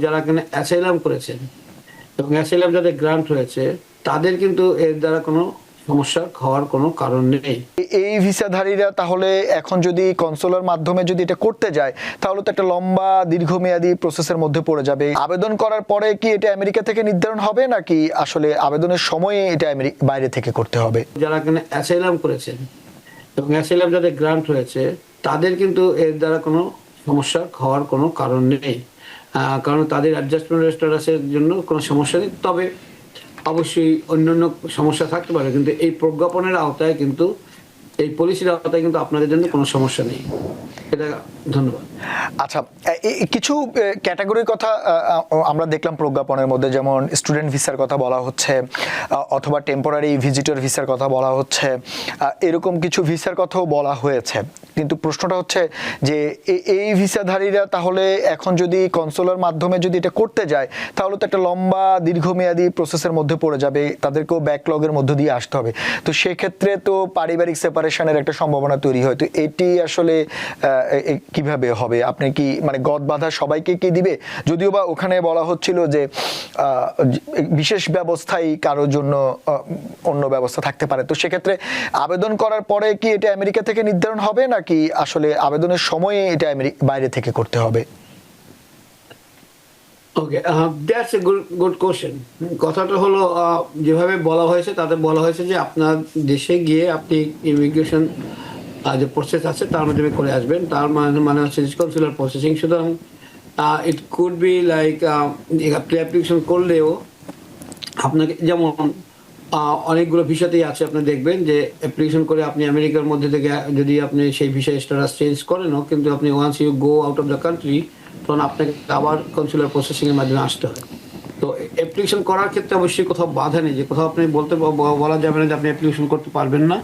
যারা এখানে অ্যাসাইলাম করেছেন এবং অ্যাসাইলাম যাদের গ্রান্ট হয়েছে তাদের কিন্তু এর দ্বারা কোনো সমস্যা হওয়ার কোনো কারণ নেই। এই ভিসাধারীরা তাহলে এখন যদি কনসুলার মাধ্যমে যদি এটা করতে যায় তাহলে তো একটা লম্বা দীর্ঘমেয়াদী প্রসেসের মধ্যে পড়ে যাবে। আবেদন করার পরে কি এটা আমেরিকা থেকে নির্ধারণ হবে নাকি আসলে আবেদনের সময়ে এটা বাইরে থেকে করতে হবে? যারা এখানে অ্যাসাইলাম করেছেন এবং অ্যাসাইলাম যাদের গ্রান্ট হয়েছে তাদের কিন্তু এর দ্বারা কোনো সমস্যা হওয়ার কোনো কারণ নেই, কারণ তাদের অ্যাডজাস্টমেন্ট স্ট্যাটাসের জন্য কোনো সমস্যা নেই। তবে অবশ্যই অন্যান্য সমস্যা থাকতে পারে, কিন্তু এই প্রজ্ঞাপনের আওতায় কিন্তু এই পলিসির আওতায় কিন্তু আপনাদের জন্য কোনো সমস্যা নেই। এটা ধন্যবাদ। আচ্ছা, কিছু ক্যাটাগরির কথা আমরা দেখলাম প্রজ্ঞাপনের মধ্যে, যেমন স্টুডেন্ট ভিসার কথা বলা হচ্ছে অথবা টেম্পোরারি ভিজিটর ভিসার কথা বলা হচ্ছে, এরকম কিছু ভিসার কথাও বলা হয়েছে। কিন্তু প্রশ্নটা হচ্ছে যে এই ভিসাধারীরা তাহলে এখন যদি কনসুলার মাধ্যমে যদি এটা করতে যায় তাহলে তো একটা লম্বা দীর্ঘমেয়াদী প্রসেসের মধ্যে পড়ে যাবে, তাদেরকেও ব্যাকলগের মধ্য দিয়ে আসতে হবে। তো সেক্ষেত্রে তো পারিবারিক সেপারেশনের একটা সম্ভাবনা তৈরি হয়। তো এটি আসলে কিভাবে হবে? আপনি কি মানে গদ বাঁধা সবাইকে কি দিবে? যদিও বা ওখানে বলা হচ্ছিল যে বিশেষ ব্যবস্থায় কারোর জন্য অন্য ব্যবস্থা থাকতে পারে। তো সেক্ষেত্রে আবেদন করার পরে কি এটা আমেরিকা থেকে নির্ধারণ হবে নাকি আসলে আবেদনের সময়ে এটা বাইরে থেকে করতে হবে? ওকে, দ্যাটস এ গুড কোশ্চেন। কথাটা হলো যেভাবে বলা হয়েছে তাতে বলা হয়েছে যে আপনার দেশে গিয়ে আপনি ইমিগ্রেশন যে প্রসেস আছে তার মাধ্যমে করে আসবেন। তার মানে হচ্ছে কনসুলার প্রসেসিং। সুতরাং ইট কুড বি লাইক আপনি অ্যাপ্লিকেশন করলেও আপনাকে যেমন অনেকগুলো ভিসাতেই আছে, আপনি দেখবেন যে অ্যাপ্লিকেশন করে আপনি আমেরিকার মধ্যে থেকে যদি আপনি সেই ভিসা স্ট্যাটাস চেঞ্জ করেনও, কিন্তু আপনি once you go out of the country তখন আপনাকে আবার কনসুলার প্রসেসিংয়ের মাধ্যমে আসতে হয়। তো অ্যাপ্লিকেশন করার ক্ষেত্রে অবশ্যই কোথাও বাধা নেই, যে কোথাও আপনি বলা যাবে না যে আপনি অ্যাপ্লিকেশন করতে পারবেন না।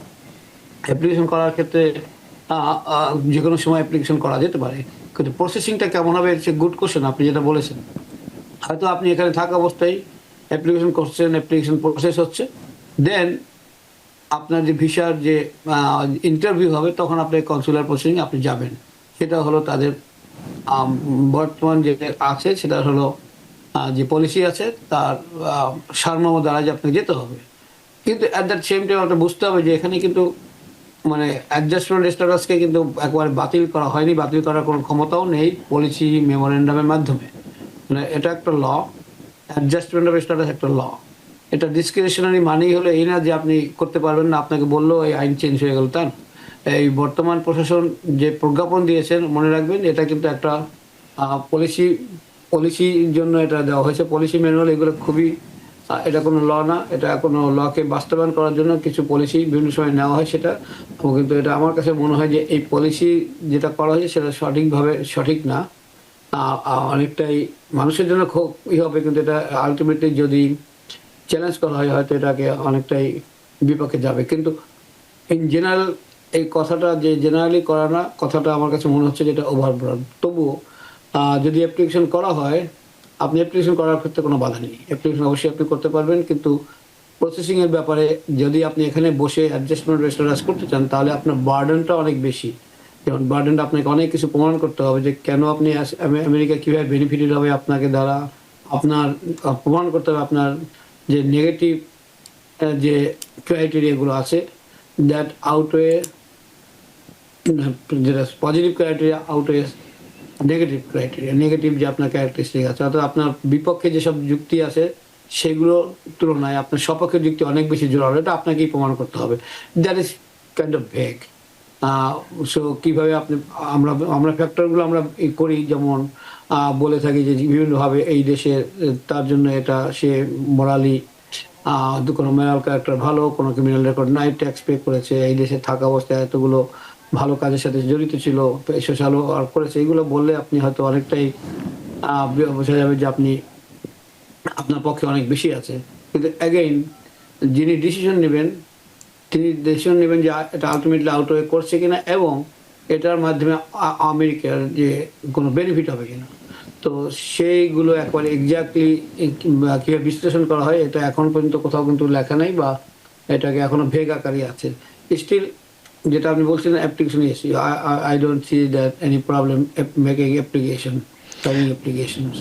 অ্যাপ্লিকেশন করার ক্ষেত্রে যে কোনো সময় অ্যাপ্লিকেশন করা যেতে পারে, কিন্তু প্রসেসিংটা কেমন হবে ইটস এ গুড কোশ্চেন। আপনি যেটা বলেছেন, হয়তো আপনি এখানে থাকা অবস্থায় অ্যাপ্লিকেশন করছেন, অ্যাপ্লিকেশন প্রসেস হচ্ছে, দেন আপনার যে ভিসার যে ইন্টারভিউ হবে তখন আপনি কনসুলার প্রসেসিং আপনি যাবেন। সেটা হলো তাদের বর্তমান যে আছে সেটা হলো যে পলিসি আছে তার সারমর্ম দ্বারা যে আপনাকে যেতে হবে। কিন্তু অ্যাট দ্যাট সেম টাইম আপনার বুঝতে হবে যে এখানে কিন্তু মানে অ্যাডজাস্টমেন্ট স্ট্যাটাসকে কিন্তু একবারে বাতিল করা হয়নি, বাতিল করার কোনো ক্ষমতাও নেই পলিসি মেমোরেন্ডামের মাধ্যমে। মানে এটা একটা ল, অ্যাডজাস্টমেন্ট অফ স্ট্যাটাস একটা ল। এটা ডিসক্রিপশনারি মানেই হলো এই না যে আপনি করতে পারবেন না, আপনাকে বললো এই আইন চেঞ্জ হয়ে গেল তার। এই বর্তমান প্রশাসন যে প্রজ্ঞাপন দিয়েছেন মনে রাখবেন এটা কিন্তু একটা পলিসির জন্য এটা দেওয়া হয়েছে। পলিসি ম্যানুয়াল এগুলো খুবই এটা কোনো ল না, এটা কোনো লকে বাস্তবায়ন করার জন্য কিছু পলিসি বিভিন্ন সময় নেওয়া হয় সেটা। কিন্তু এটা আমার কাছে মনে হয় যে এই পলিসি যেটা করা হয়েছে সেটা সঠিকভাবে সঠিক না, অনেকটাই মানুষের জন্য খুব হবে, কিন্তু এটা আলটিমেটলি যদি চ্যালেঞ্জ করা হয় হয়তো এটাকে অনেকটাই বিপক্ষে যাবে। কিন্তু ইন জেনারেল এই কথাটা যে জেনারেলি করা না, কথাটা আমার কাছে মনে হচ্ছে যেটা ওভারব্রড। তবুও যদি অ্যাপ্লিকেশন করা হয়, আপনি অ্যাপ্লিকেশন করার ক্ষেত্রে কোনো বাধা নেই, অ্যাপ্লিকেশন অবশ্যই আপনি করতে পারবেন। কিন্তু প্রসেসিংয়ের ব্যাপারে যদি আপনি এখানে বসে অ্যাডজাস্টমেন্ট স্ট্যাটাস করতে চান তাহলে আপনার বার্ডেনটা অনেক বেশি। যেমন বার্ডেনটা আপনাকে অনেক কিছু প্রমাণ করতে হবে যে কেন আপনি আমেরিকা কীভাবে বেনিফিটেড হবে আপনাকে দ্বারা, আপনার প্রমাণ করতে হবে আপনার যে নেগেটিভ যে ক্রাইটেরিয়াগুলো আছে দ্যাট আউটওয়ে, যেটা positive criteria outweigh negative criteria, negative যে আপনার ক্যারেক্টারিস্টিক আছে, অর্থাৎ আপনার বিপক্ষে যেসব যুক্তি আছে সেগুলোর তুলনায় আপনার সপক্ষের যুক্তি অনেক বেশি জোরালো, এটা আপনাকেই প্রমাণ করতে হবে। That is kind of vague. So কীভাবে আপনি আমরা ফ্যাক্টরগুলো আমরা করি, যেমন বলে থাকি যে বিভিন্নভাবে এই দেশে তার জন্য এটা সে মোরালি কোনো মোরাল ক্যারেক্টার ভালো, কোনো ক্রিমিনাল রেকর্ড নাই, ট্যাক্স পে করেছে, এই দেশে থাকা অবস্থায় এতগুলো ভালো কাজের সাথে জড়িত ছিল, সোশ্যাল ওয়ার্ক করেছে, এগুলো বললে আপনি হয়তো অনেকটাই বোঝা যাবে যে আপনি আপনার পক্ষে অনেক বেশি আছে। কিন্তু অ্যাগেইন যিনি ডিসিশন নেবেন তিনি ডিসিশন নেবেন যে এটা আলটিমেটলি আউটওয়ে করছে কিনা এবং এটার মাধ্যমে আমেরিকার যে কোনো বেনিফিট হবে কিনা। তো সেইগুলো একবারে এক্স্যাক্টলি কীভাবে বিশ্লেষণ করা হয় এটা এখন পর্যন্ত কোথাও কিন্তু লেখা নেই, বা এটাকে এখনো ভেগ আকারই আছে স্টিল। যেটা আপনি বলছিলেন application, I don't see that any problem making application, filing applications.